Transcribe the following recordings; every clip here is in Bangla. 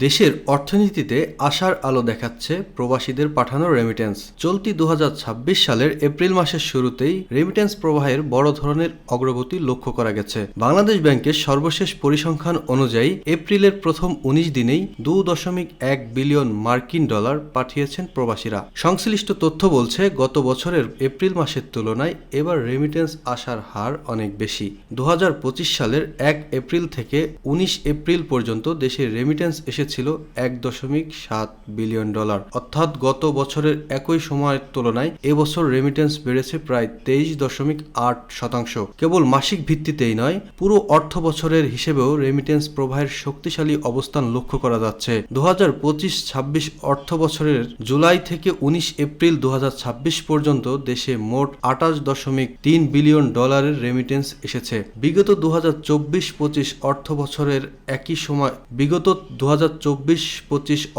দেশের অর্থনীতিতে আশার আলো দেখাচ্ছে প্রবাসীদের পাঠানো রেমিটেন্স। চলতি 2026 সালের এপ্রিল মাসের শুরুতেই রেমিটেন্স প্রবাহের বড় ধরনের অগ্রগতি লক্ষ্য করা গেছে। বাংলাদেশ ব্যাংকের সর্বশেষ পরিসংখ্যান অনুযায়ী এপ্রিলের প্রথম 19 দিনেই 2.1 বিলিয়ন মার্কিন ডলার পাঠিয়েছেন প্রবাসীরা। সংশ্লিষ্ট তথ্য বলছে, গত বছরের এপ্রিল মাসের তুলনায় এবার রেমিটেন্স আসার হার অনেক বেশি। 2025 সালের 1 এপ্রিল থেকে 19 এপ্রিল পর্যন্ত দেশের রেমিটেন্স এসেছিল 1.7 বিলিয়ন ডলার। অর্থাৎ গত বছরের একই সময়ের তুলনায় এবছর রেমিটেন্স বেড়েছে প্রায় 23.8%। কেবল মাসিক ভিত্তিতেই নয়, পুরো অর্থ বছরের হিসেবেও রেমিটেন্স প্রবাহের শক্তিশালী অবস্থান লক্ষ্য করা যাচ্ছে। 2025-26 অর্থ বছরের জুলাই থেকে 19 এপ্রিল 2026 পর্যন্ত দেশে মোট 28.3 বিলিয়ন ডলারের রেমিটেন্স এসেছে। বিগত 2024-25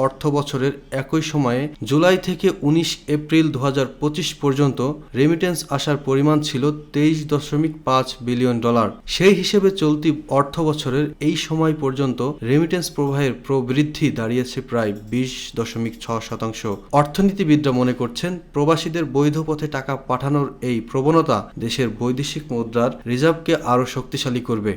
অর্থ বছরের একই সময়ে জুলাই থেকে 19 এপ্রিল 2025 পর্যন্ত রেমিটেন্স আসার পরিমাণ ছিল 23.5 বিলিয়ন ডলার। সেই হিসেবে চলতি অর্থ বছরের এই সময় পর্যন্ত রেমিটেন্স প্রবাহের প্রবৃদ্ধি দাঁড়িয়েছে প্রায় 20.6%। অর্থনীতিবিদরা মনে করছেন, প্রবাসীদের বৈধ পথে টাকা পাঠানোর এই প্রবণতা দেশের বৈদেশিক মুদ্রার রিজার্ভকে আরও শক্তিশালী করবে।